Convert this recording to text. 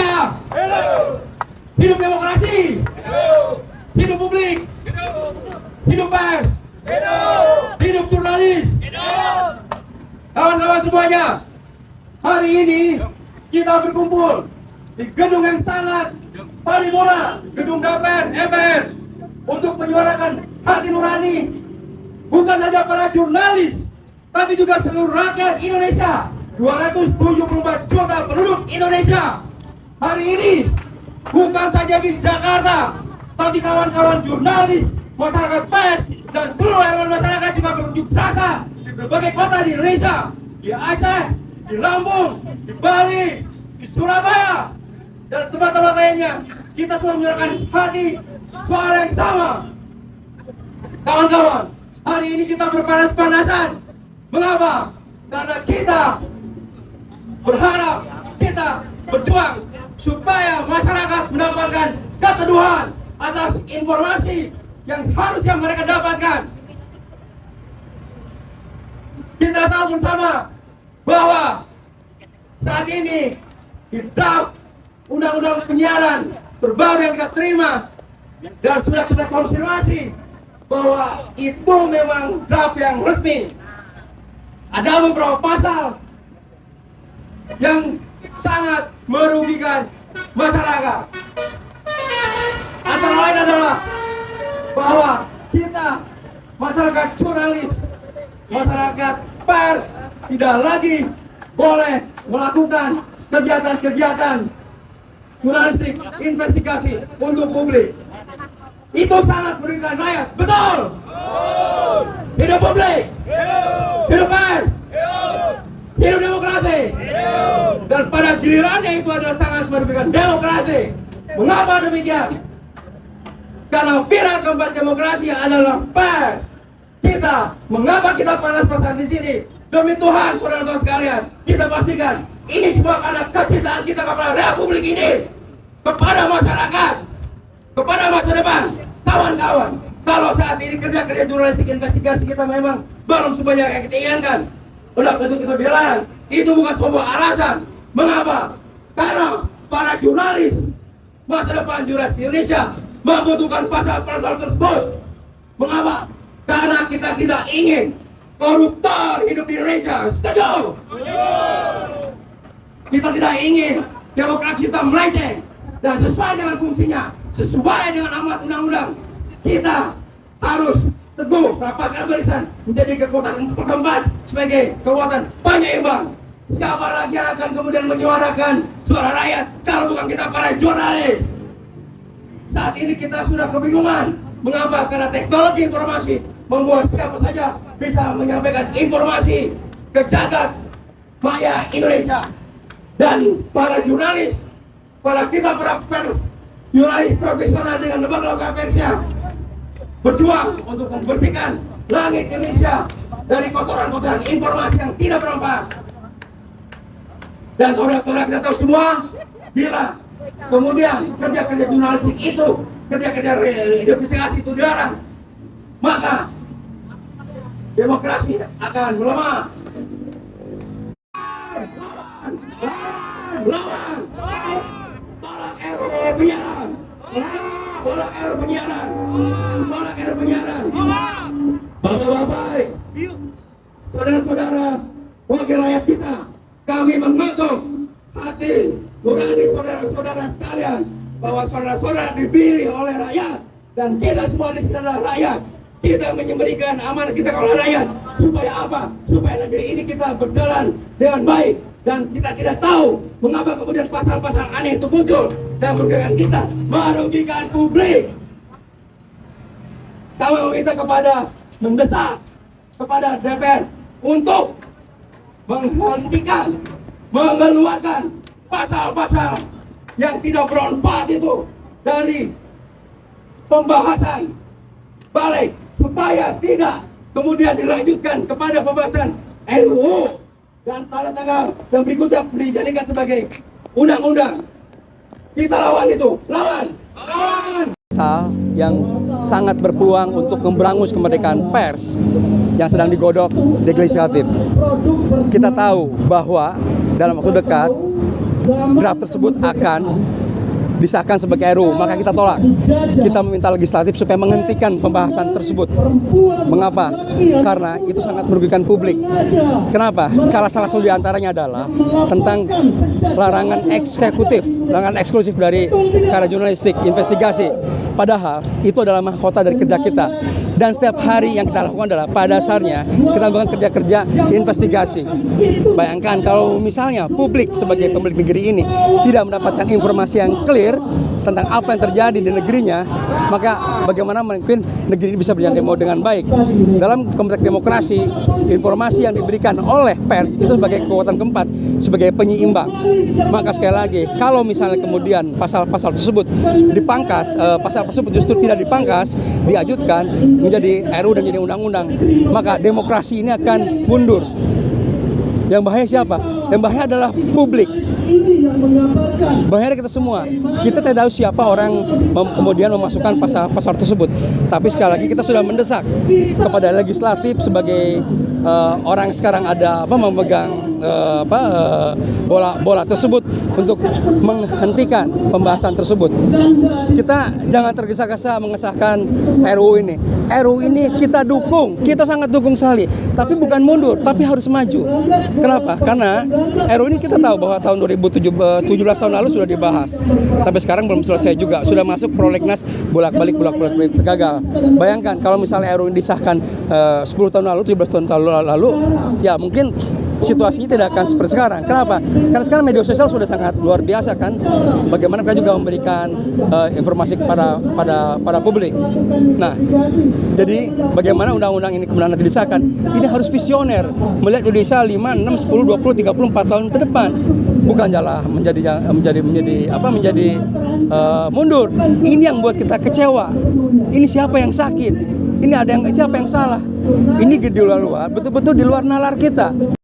Indonesia! Hidup demokrasi! Hidup publik! Hidup pers! Hidup jurnalis! Kawan-kawan semuanya, hari ini kita berkumpul di gedung yang sangat paripurna, gedung DPR MPR, untuk menyuarakan hati nurani bukan saja para jurnalis, tapi juga seluruh rakyat Indonesia, 274 juta penduduk Indonesia. Hari ini bukan saja di Jakarta, tapi kawan-kawan jurnalis, masyarakat pers, dan seluruh elemen masyarakat juga berunjuk rasa di berbagai kota di Indonesia, di Aceh, di Lampung, di Bali, di Surabaya, dan tempat-tempat lainnya. Kita semua menyuarakan hati suara yang sama. Kawan-kawan, hari ini kita berpanas-panasan. Mengapa? Karena kita berharap, kita berjuang supaya masyarakat mendapatkan keteduhan atas informasi yang harusnya mereka dapatkan. Kita tahu bersama bahwa saat ini di draft undang-undang penyiaran terbaru yang kita terima dan sudah kita konfirmasi bahwa itu memang draft yang resmi. Ada beberapa pasal yang sangat merugikan masyarakat. Antara lain adalah bahwa kita, masyarakat jurnalis, masyarakat pers, tidak lagi boleh melakukan kegiatan-kegiatan jurnalistik investigasi untuk publik. Itu sangat merugikan rakyat. Betul? Hidup publik, hidup pers, hidup demokrasi. Dan pada gilirannya itu adalah sangat merugikan demokrasi. Mengapa demikian? Karena pilar keempat demokrasi adalah pers. Mengapa kita panas-panasan di sini? Demi Tuhan, saudara-saudara sekalian, kita pastikan ini semua karena kecintaan kita kepada Republik ini, kepada masyarakat, kepada masa depan. Kawan-kawan, kalau saat ini kerja-kerja jurnalistik investigasi kita memang belum sebanyak yang kita inginkan, udah betul kita bilang, itu bukan sebuah alasan. Mengapa? Karena para jurnalis, masa depan jurnalis di Indonesia membutuhkan pasal-pasal tersebut. Mengapa? Karena kita tidak ingin koruptor hidup di Indonesia. Setuju? Kita tidak ingin demokrasi kita melenceng dan sesuai dengan fungsinya, sesuai dengan amat undang-undang. Kita harus teguh rapatkan barisan menjadi kekuatan keempat sebagai kekuatan penyeimbang. Siapa lagi yang akan kemudian menyuarakan suara rakyat kalau bukan kita para jurnalis? Saat ini kita sudah kebingungan. Mengapa? Karena teknologi informasi membuat siapa saja bisa menyampaikan informasi ke jagat maya Indonesia. Dan para jurnalis, para pers, jurnalis profesional dengan lembaga persnya berjuang untuk membersihkan langit Indonesia dari kotoran-kotoran informasi yang tidak bermanfaat. Dan saudara-saudara kita tahu semua, bila kemudian kerja-kerja jurnalistik itu, kerja-kerja investigasi itu dilarang, maka demokrasi akan melemah. Lawan, tolak RUU penyiaran, tolak RUU penyiaran, tolak RUU penyiaran. Bapak-bapak, saudara-saudara, wakil rakyat kita, kami mengutuk hati nurani saudara-saudara sekalian bahwa saudara-saudara dipilih oleh rakyat dan kita semua di sini adalah rakyat. Kita memberikan amanah kita kepada rakyat supaya apa? Supaya negeri ini kita berjalan dengan baik. Dan kita tidak tahu mengapa kemudian pasal-pasal aneh itu muncul dan merugikan kita, merugikan publik. Kami meminta mendesak kepada DPR untuk menghentikan, mengeluarkan pasal-pasal yang tidak bermanfaat itu dari pembahasan balik, supaya tidak kemudian dilanjutkan kepada pembahasan RUU dan tanda tanggal yang berikutnya dijadikan sebagai undang-undang. Kita lawan itu, lawan. Pasal yang sangat berpeluang untuk memberangus kemerdekaan pers yang sedang digodok legislatif. Kita tahu bahwa dalam waktu dekat draft tersebut akan disahkan sebagai RUU, maka kita tolak. Kita meminta legislatif supaya menghentikan pembahasan tersebut. Mengapa? Karena itu sangat merugikan publik. Kenapa? Karena salah satu diantaranya adalah tentang larangan eksekutif, larangan eksklusif dari karya jurnalistik, investigasi. Padahal itu adalah mahkota dari kerja kita. Dan setiap hari yang kita lakukan adalah pada dasarnya kita melakukan kerja-kerja investigasi. Bayangkan kalau misalnya publik sebagai pemilik negeri ini tidak mendapatkan informasi yang clear tentang apa yang terjadi di negerinya, maka bagaimana mungkin negeri ini bisa berjalan dengan baik. Dalam konteks demokrasi, informasi yang diberikan oleh pers itu sebagai kekuatan keempat, sebagai penyeimbang. Maka sekali lagi, kalau misalnya kemudian pasal-pasal tersebut dipangkas, pasal tersebut justru tidak dipangkas, diajukan menjadi RUU dan menjadi undang-undang, maka demokrasi ini akan mundur. Yang bahaya siapa? Yang bahaya adalah publik. Bahaya kita semua. Kita tidak tahu siapa orang kemudian memasukkan pasal tersebut. Tapi sekali lagi kita sudah mendesak kepada legislatif sebagai orang sekarang ada memegang bola tersebut untuk menghentikan pembahasan tersebut. Kita jangan tergesa-gesa mengesahkan RUU ini. RUU ini kita dukung, kita sangat dukung sekali. Tapi bukan mundur, tapi harus maju. Kenapa? Karena RUU ini kita tahu bahwa tahun 2017 tahun lalu sudah dibahas. Tapi sekarang belum selesai juga. Sudah masuk prolegnas bolak-balik gagal. Bayangkan kalau misalnya RUU ini disahkan 10 tahun lalu, 17 tahun lalu, ya mungkin situasinya tidak akan seperti sekarang. Kenapa? Karena sekarang media sosial sudah sangat luar biasa kan. Bagaimana mereka juga memberikan informasi kepada publik. Nah, jadi bagaimana undang-undang ini kemudian nanti disahkan? Ini harus visioner, melihat Indonesia 5, 6, 10, 20, 34 tahun ke depan. Bukan jalan menjadi mundur. Ini yang buat kita kecewa. Ini siapa yang sakit? Ini siapa yang salah? Ini di luar, betul-betul di luar nalar kita.